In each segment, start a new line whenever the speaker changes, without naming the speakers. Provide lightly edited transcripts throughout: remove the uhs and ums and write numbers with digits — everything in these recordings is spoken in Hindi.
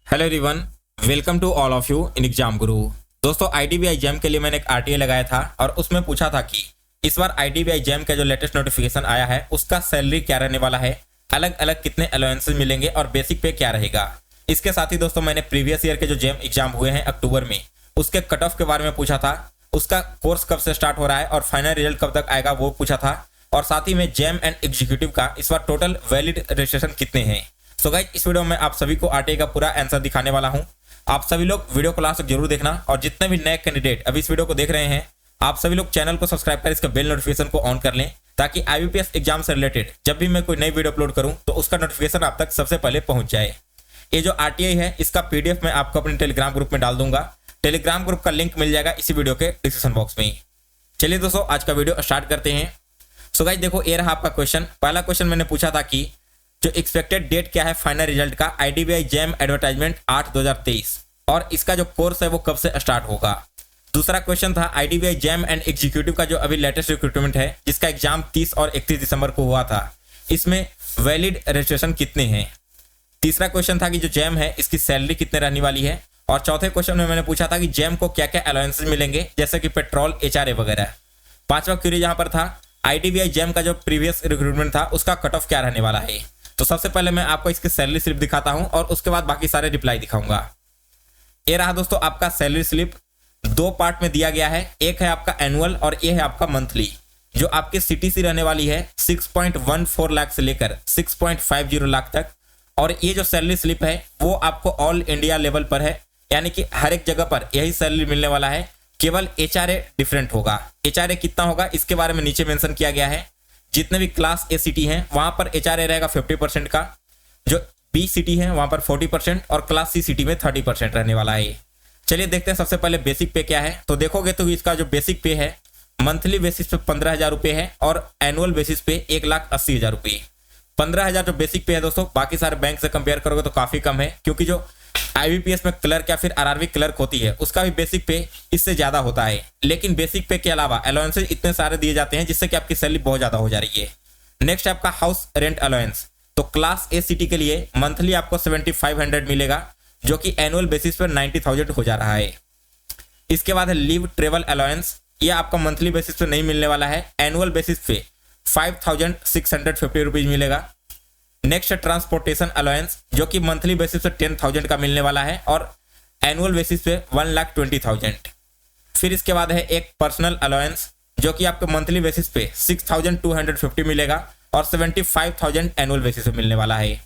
Hello everyone, welcome to all of you in exam guru. दोस्तों, आईडीबीआई जैम के लिए मैंने एक आरटीए लगाया था और उसमें पूछा था कि इस बार आईडीबीआई जैम का जो लेटेस्ट नोटिफिकेशन आया है उसका सैलरी क्या रहने वाला है, अलग अलग कितने अलाउंसेस मिलेंगे और बेसिक पे क्या रहेगा। इसके साथ ही दोस्तों मैंने प्रीवियस ईयर के जो जैम एग्जाम हुए हैं अक्टूबर में उसके कट ऑफ के बारे में पूछा था, उसका कोर्स कब से स्टार्ट हो रहा है और फाइनल रिजल्ट कब तक आएगा वो पूछा था, और साथ ही में जैम एंड एग्जीक्यूटिव का इस बार टोटल वैलिड रजिस्ट्रेशन कितने हैं। सो गाइस, इस वीडियो में आप सभी को आरटीए का पूरा आंसर दिखाने वाला हूं। आप सभी लोग वीडियो को लास्ट तक जरूर देखना, और जितने भी नए कैंडिडेट अभी इस वीडियो को देख रहे हैं आप सभी लोग चैनल को सब्सक्राइब कर इसका बेल नोटिफिकेशन को ऑन कर लें, ताकि आईबीपीएस एग्जाम से रिलेटेड जब भी मैं कोई नई वीडियो अपलोड करूं तो उसका नोटिफिकेशन आप तक सबसे पहले पहुंच जाए। ये जो आरटीआई है इसका पीडीएफ मैं आपको अपने टेलीग्राम ग्रुप में डाल दूंगा। टेलीग्राम ग्रुप का लिंक मिल जाएगा इसी वीडियो के डिस्क्रिप्शन बॉक्स में। चलिए दोस्तों, आज का वीडियो स्टार्ट करते हैं। सो गाइस देखो, ये रहा आपका क्वेश्चन। पहला क्वेश्चन मैंने पूछा था कि जो एक्सपेक्टेड डेट क्या है फाइनल रिजल्ट का आईडीबीआई जैम एडवर्टाइजमेंट 8/2023, और इसका जो कोर्स है वो कब से स्टार्ट होगा। दूसरा क्वेश्चन था आईडीबीआई जैम एंड एग्जीक्यूटिव का जो अभी लेटेस्ट रिक्रूटमेंट है जिसका एग्जाम 30 और 31 दिसंबर को हुआ था, इसमें वैलिड रजिस्ट्रेशन कितने हैं। तीसरा क्वेश्चन था कि जो जैम है इसकी सैलरी कितने रहने वाली है, और चौथे क्वेश्चन में मैंने पूछा था कि जैम को क्या क्या अलाउंसेस मिलेंगे जैसे कि पेट्रोल, एचआरए वगैरह। पांचवा क्वेरी यहाँ पर था आईडीबीआई जैम का जो प्रीवियस रिक्रूटमेंट था उसका कट ऑफ क्या रहने वाला है। तो सबसे पहले मैं आपको इसकी सैलरी स्लिप दिखाता हूं और उसके बाद बाकी सारे रिप्लाई दिखाऊंगा। ये रहा दोस्तों आपका सैलरी स्लिप, दो पार्ट में दिया गया है। एक है आपका एनुअल और ये है आपका मंथली। जो आपकी सीटीसी रहने वाली है 6.14 लाख से लेकर 6.50 लाख तक, और ये जो सैलरी स्लिप है वो आपको ऑल इंडिया लेवल पर है, यानी कि हर एक जगह पर यही सैलरी मिलने वाला है। केवल एचआरए डिफरेंट होगा। एचआरए कितना होगा इसके बारे में नीचे मेंशन किया गया है। जितने भी क्लास ए सिटी हैं वहां पर एचआरए रहेगा 50% का, जो बी सिटी है वहां पर 40% और क्लास सी सिटी में 30% रहने वाला है। चलिए देखते हैं सबसे पहले बेसिक पे क्या है। तो देखोगे तो इसका जो बेसिक पे है मंथली बेसिस पे 15,000 रुपये है और एनुअल बेसिस पे 1,80,000 रुपये। 15,000 जो बेसिक पे है दोस्तों, बाकी सारे बैंक से कंपेयर करोगे तो काफी कम है, क्योंकि जो आईबीपीएस में क्लर्क या फिर आरआरबी क्लर्क होती है उसका भी बेसिक पे इससे ज्यादा होता है। लेकिन बेसिक पे के अलावा अलाउंसेस इतने सारे दिए जाते हैं जिससे कि आपकी सैलरी बहुत ज्यादा हो जा रही है। नेक्स्ट आपका हाउस रेंट अलाउंस। तो क्लास ए सिटी के लिए मंथली आपको 7,500 मिलेगा, जो कि एनुअल बेसिस पर 90,000 हो जा रहा है। इसके बाद है लीव ट्रेवल अलाउंस। ये आपका मंथली बेसिस पे नहीं मिलने वाला है, एनुअल बेसिस पे 5,650 रुपीज मिलेगा। नेक्स्ट ट्रांसपोर्टेशन अलाउंस, जो कि मंथली बेसिस पे 10,000 का मिलने वाला है और एनुअल बेसिस पे 1,20,000। फिर इसके बाद है एक पर्सनल अलाउंस, जो कि आपको मंथली बेसिस पे 6,250 मिलेगा और 75,000 एनुअल बेसिस पे मिलने वाला है।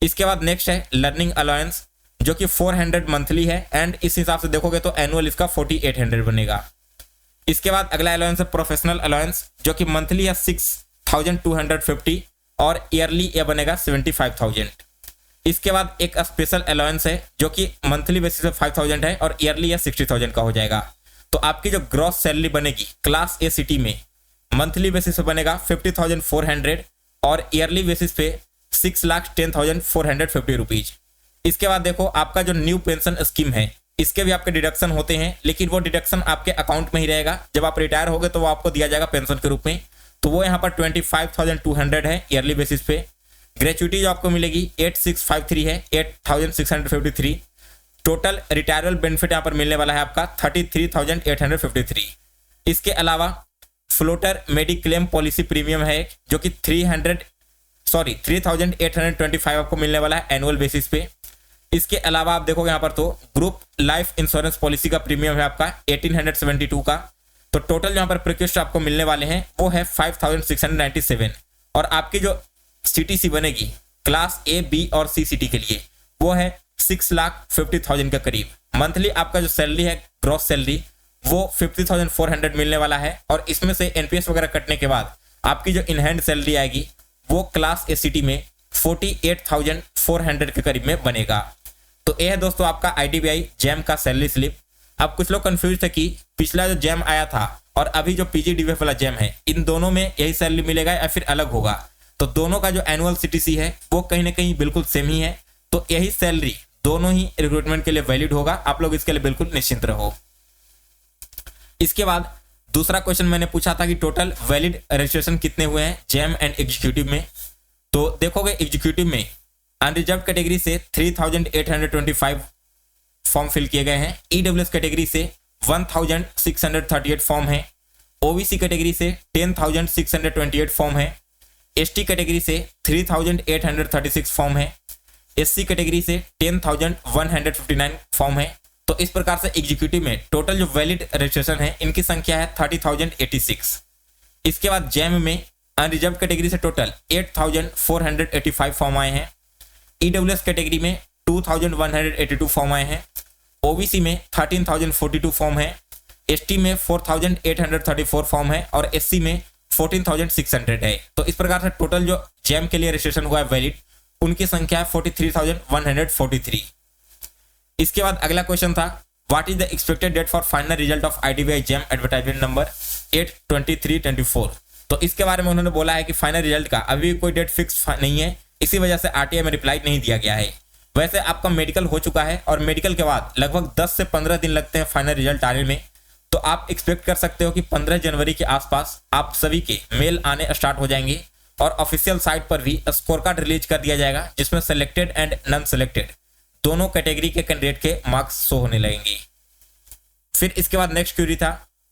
इसके बाद नेक्स्ट है लर्निंग अलाउंस, जो कि 400 मंथली है एंड इस हिसाब से देखोगे तो एनुअल इसका 4,800 बनेगा। इसके बाद अगला अलाउंस है प्रोफेशनल अलाउंस, जो कि मंथली है 6,250 और ईयरली ये बनेगा 75,000। इसके बाद एक स्पेशल अलाउंस है जो कि मंथली बेसिस पे 5,000 है और ईयरली या 60,000 का हो जाएगा। तो आपकी जो ग्रॉस सैलरी बनेगी क्लास ए सिटी में मंथली बेसिस पे बनेगा 50,400 और ईयरली बेसिस पे 6,10,450 रुपीज। इसके बाद देखो आपका जो न्यू पेंशन स्कीम है इसके भी आपके डिडक्शन होते हैं, लेकिन वो डिडक्शन आपके अकाउंट में ही रहेगा। जब आप रिटायर होगे तो वो आपको दिया जाएगा पेंशन के रूप में। तो वो यहाँ पर 25,200 है ईयरली बेसिस पे। ग्रेचुइटी जो आपको मिलेगी 8,653 है, 8,653। टोटल रिटायरल बेनिफिट यहाँ पर मिलने वाला है आपका 33,853। इसके अलावा फ्लोटर मेडिक्लेम पॉलिसी प्रीमियम है जो कि 3,825 आपको मिलने वाला है एनुअल बेसिस पे। इसके अलावा आप देखोगे यहाँ पर तो ग्रुप लाइफ इंश्योरेंस पॉलिसी का प्रीमियम है आपका 1,872 का। तो टोटल यहाँ पर प्रिक्वेस्ट आपको मिलने वाले हैं वो है 5,697, और आपकी जो सीटीसी बनेगी क्लास ए, बी और सी सिटी के लिए वो है 6,50,000 के करीब। मंथली आपका जो सैलरी है ग्रॉस सैलरी वो 50,400 मिलने वाला है, और इसमें से एनपीएस वगैरह कटने के बाद आपकी जो इन हैंड सैलरी आएगी वो क्लास ए सिटी में 48,400 के करीब में बनेगा। तो ये है दोस्तों आपका आईडीबीआई जैम का सैलरी स्लिप। अब कुछ लोग कंफ्यूज थे कि पिछला जो जैम आया था और अभी जो पीजीडीवीएफ वाला जैम है इन दोनों में यही सैलरी मिलेगा या फिर अलग होगा। तो दोनों का जो एनुअल सीटीसी है वो कहीं ना कहीं बिल्कुल सेम ही है, तो यही सैलरी दोनों ही रिक्रूटमेंट के लिए वैलिड होगा। आप लोग इसके लिए बिल्कुल निश्चिंत रहो। इसके बाद दूसरा क्वेश्चन मैंने पूछा था कि टोटल वैलिड रजिस्ट्रेशन कितने हुए हैं जैम एंड एग्जीक्यूटिव में। तो देखोगे एग्जीक्यूटिव में अनरिजर्व कैटेगरी से 3825 फॉर्म फिल किए गए हैं। ईडब्ल्यूएस कैटेगरी से 1638 फॉर्म है। ओबीसी कैटेगरी से 10628 फॉर्म है। एसटी कैटेगरी से 3836 फॉर्म है। एससी कैटेगरी से 10159 फॉर्म है। तो इस प्रकार से एग्जीक्यूटिव में टोटल जो वैलिड रजिस्ट्रेशन है इनकी संख्या है 30,086। इसके बाद जैम में अनरिजर्व कैटेगरी से टोटल 8,485 फॉर्म आए हैं। ईडब्ल्यूएस कैटेगरी में 2,182 फॉर्म आए हैं। ओबीसी में 13,042 फॉर्म है। एसटी में 4,834 फॉर्म है और एससी में 14,600 है। तो इस प्रकार से टोटल जो जैम के लिए रजिस्ट्रेशन हुआ है वैलिड उनकी संख्या है 43,143। इसके बाद अगला क्वेश्चन था what is the expected date for final result of IDBI JAM advertisement number 82324। तो इसके बारे में उन्होंने बोला है कि फाइनल रिजल्ट का अभी कोई डेट फिक्स नहीं है, इसी वजह से आरटीआई में रिप्लाई नहीं दिया गया है। वैसे आपका मेडिकल हो चुका है और मेडिकल के बाद लगभग 10 से 15 दिन लगते हैं फाइनल रिजल्ट आने में। तो आप एक्सपेक्ट कर सकते हो कि 15 जनवरी के आसपास आप सभी के मेल आने स्टार्ट हो जाएंगे और ऑफिशियल साइट पर भी स्कोर कार्ड रिलीज कर दिया जाएगा जिसमें सेलेक्टेड एंड नॉन सेलेक्टेड दोनों कैटेगरी के कैंडिडेट के मार्क्स शो होने लगेंगे। फिर इसके बाद नेक्स्ट क्वेरी था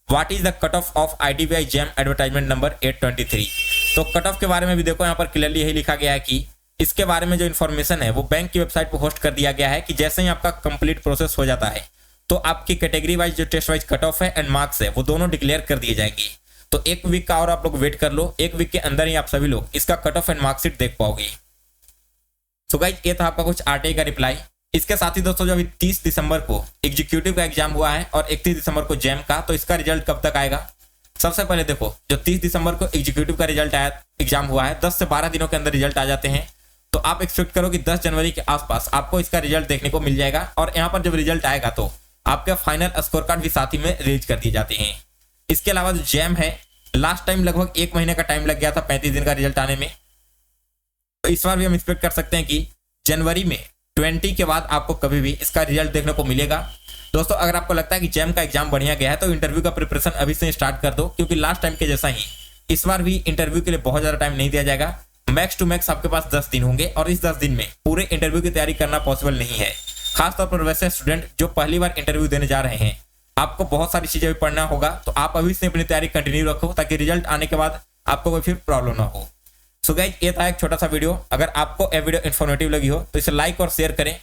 what is the cut off of IDBI JAM advertisement number 823। तो कट ऑफ के बारे में भी देखो यहाँ पर क्लियरली यही लिखा गया है कि इसके बारे में जो इन्फॉर्मेशन है वो बैंक की वेबसाइट पर होस्ट कर दिया गया है कि जैसे ही आपका कंप्लीट प्रोसेस हो जाता है तो आपकी कैटेगरी वाइज जो टेस्ट वाइज कट ऑफ है एंड मार्क्स है वो दोनों डिक्लेयर कर दिए जाएंगे। तो एक वीक का और आप लोग वेट कर लो, एक वीक के अंदर ही आप सभी लोग इसका कट ऑफ एंड मार्कशीट देख पाओगे। सो गाइस ये था आपका कुछ आरटीआई का रिप्लाई। इसके साथ ही दोस्तों जो अभी 30 दिसंबर को एग्जीक्यूटिव का एग्जाम हुआ है और 31 दिसंबर को जैम का, तो इसका रिजल्ट कब तक आएगा। सबसे पहले देखो जो 30 दिसंबर को एग्जीक्यूटिव का रिजल्ट आया, एग्जाम हुआ है, 10 से 12 दिनों के अंदर रिजल्ट आ जाते हैं। तो आप एक्सपेक्ट करो कि 10 जनवरी के आसपास आपको इसका रिजल्ट देखने को मिल जाएगा और यहाँ पर जब रिजल्ट आएगा तो आपका फाइनल स्कोर कार्ड भी साथ ही में रिलीज कर दिए जाते हैं। इसके अलावा जो जैम है लास्ट टाइम लगभग 1 महीने का टाइम लग गया था 35 दिन का रिजल्ट आने में। तो इस बार भी हम एक्सपेक्ट कर सकते हैं कि जनवरी में 20 के बाद आपको कभी भी इसका रिजल्ट देखने को मिलेगा। दोस्तों अगर आपको लगता है कि जैम का एग्जाम बढ़िया गया है तो इंटरव्यू का प्रिपरेशन अभी से स्टार्ट कर दो, क्योंकि लास्ट टाइम के जैसा ही इस बार भी इंटरव्यू के लिए बहुत ज्यादा टाइम नहीं दिया जाएगा। मैक्स टू मैक्स आपके पास 10 दिन होंगे और इस 10 दिन में पूरे इंटरव्यू की तैयारी करना पॉसिबल नहीं है। खासतौर पर वैसे स्टूडेंट जो पहली बार इंटरव्यू देने जा रहे हैं, आपको बहुत सारी चीजें भी पढ़ना होगा। तो आप अभी से अपनी तैयारी कंटिन्यू रखो ताकि रिजल्ट आने के बाद आपको कोई फिर प्रॉब्लम ना हो। सो गाइस ये था एक छोटा सा वीडियो। अगर आपको ये वीडियो इन्फॉर्मेटिव लगी हो तो इसे लाइक और शेयर करें।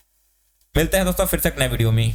मिलते हैं दोस्तों फिर से एक नए वीडियो में।